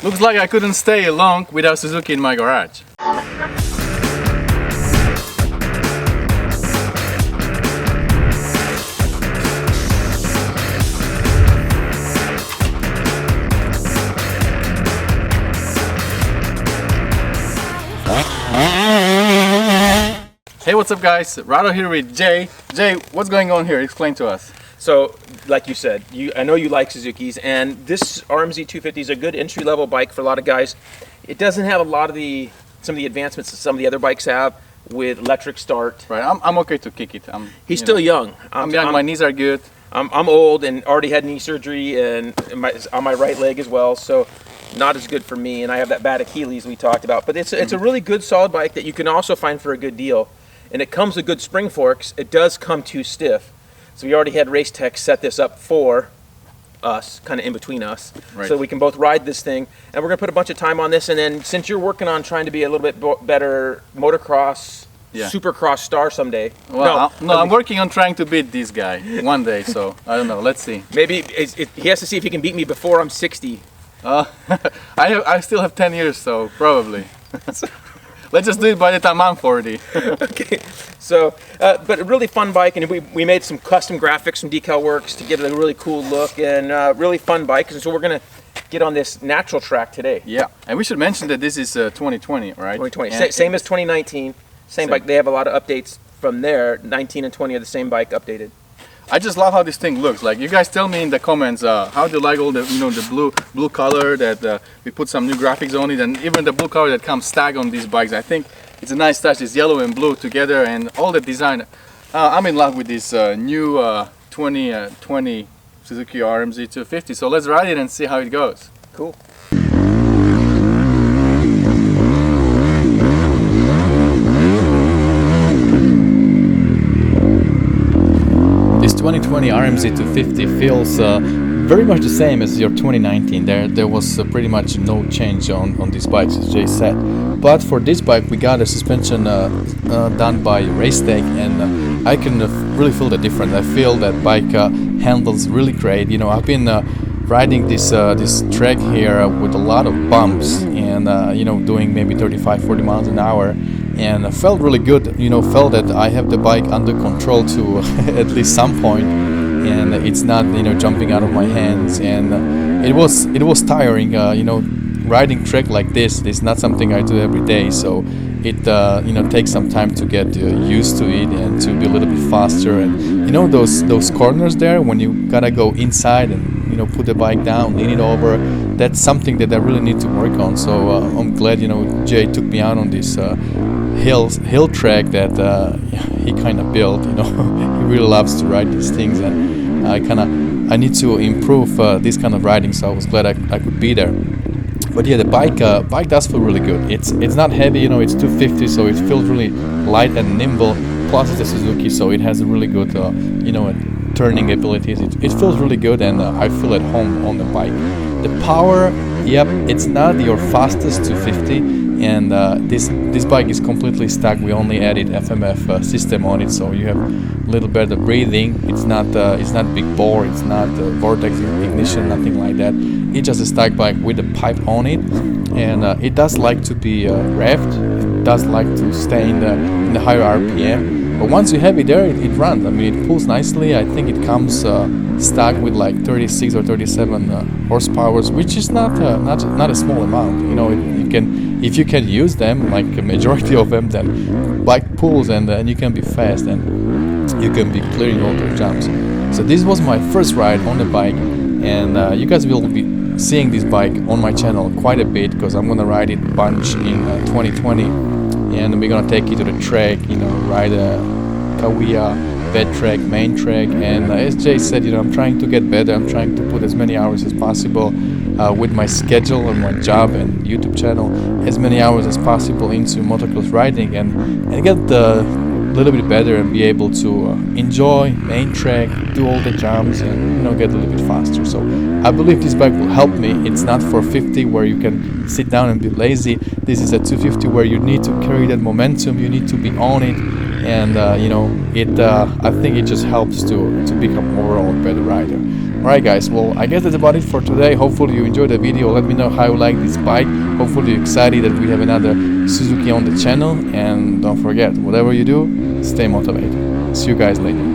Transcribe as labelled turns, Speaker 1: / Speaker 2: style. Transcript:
Speaker 1: Looks like I couldn't stay long without Suzuki in my garage. Hey, what's up guys? Rado here with Jay. Jay, what's going on here? Explain to us.
Speaker 2: So, like you said, I know you like Suzukis, and this RMZ250 is a good entry-level bike for a lot of guys. It doesn't have a lot of some of the advancements that some of the other bikes have with electric start.
Speaker 1: Right, I'm okay to kick it.
Speaker 2: He's still young.
Speaker 1: I'm young, my knees are good.
Speaker 2: I'm old and already had knee surgery and on my right leg as well, so not as good for me, and I have that bad Achilles we talked about. But it's a really good, solid bike that you can also find for a good deal. And it comes with good spring forks. It does come too stiff. So we already had Race Tech set this up for us, kind of in between us, right, so we can both ride this thing. And we're going to put a bunch of time on this. And then since you're working on trying to be a little bit better motocross, supercross star someday.
Speaker 1: Well, no, I'm working on trying to beat this guy one day. So I don't know. Let's see.
Speaker 2: Maybe he has to see if he can beat me before I'm 60.
Speaker 1: I still have 10 years, so probably. Let's just do it by the time I'm 40.
Speaker 2: Okay, so, but a really fun bike, and we made some custom graphics, some decal works to give it a really cool look, and really fun bike, and so we're going to get on this natural track today.
Speaker 1: Yeah, and we should mention that this is 2020, right?
Speaker 2: 2020, same as 2019, same bike. They have a lot of updates from there. 19 and 20 are the same bike updated.
Speaker 1: I just love how this thing looks. Like, you guys tell me in the comments how do you like all the the blue color that we put some new graphics on it, and even the blue color that comes stacked on these bikes. I think it's a nice touch. It's yellow and blue together, and all the design. I'm in love with this new 2020 Suzuki RMZ250. So let's ride it and see how it goes.
Speaker 2: Cool.
Speaker 3: This 2020 RMZ250 feels very much the same as your 2019. There was pretty much no change on these bikes, as Jay said. But for this bike, we got a suspension done by Race Tech, and I can really feel the difference. I feel that bike handles really great. You know, I've been riding this track here with a lot of bumps, and doing maybe 35-40 miles an hour. And I felt really good, felt that I have the bike under control to at least some point, and it's not, jumping out of my hands. And it was tiring, riding track like this is not something I do every day, so it takes some time to get used to it and to be a little bit faster. And those corners there when you gotta go inside and put the bike down, lean it over, that's something that I really need to work on. So I'm glad Jay took me out on this hill track that he kind of built. He really loves to ride these things, and I need to improve this kind of riding, so I was glad I could be there. But yeah, the bike does feel really good. It's not heavy, it's 250, so it feels really light and nimble. Plus it's a Suzuki, so it has a really good turning abilities. It feels really good, and I feel at home on the bike. The power, yep, it's not your fastest 250. And this bike is completely stuck. We only added FMF system on it, so you have a little better breathing. It's not big bore, it's not vortex ignition, nothing like that. It's just a stock bike with a pipe on it, and it does like to be revved. It does like to stay in the higher RPM. But once you have it there, it runs. I mean, it pulls nicely. I think it comes stuck with like 36 or 37 horsepower, which is not a small amount. If you can use them, like a majority of them, then bike pulls, and you can be fast, and you can be clearing all the jumps. So this was my first ride on the bike, and you guys will be seeing this bike on my channel quite a bit, because I'm gonna ride it a bunch in 2020, and we're gonna take it to the track, ride a Kawia bed track, main track, and as Jay said, I'm trying to get better. I'm trying to put as many hours as possible with my schedule and my job and YouTube channel, as many hours as possible into motocross riding, and get a little bit better and be able to enjoy main track, do all the jumps, and get a little bit faster. So I believe this bike will help me. It's not for 50 where you can sit down and be lazy. This is a 250 where you need to carry that momentum, you need to be on it, and I think it just helps to become overall a better rider. Alright guys, well I guess that's about it for today. Hopefully you enjoyed the video. Let me know how you like this bike. Hopefully you're excited that we have another Suzuki on the channel. And don't forget, whatever you do, stay motivated. See you guys later.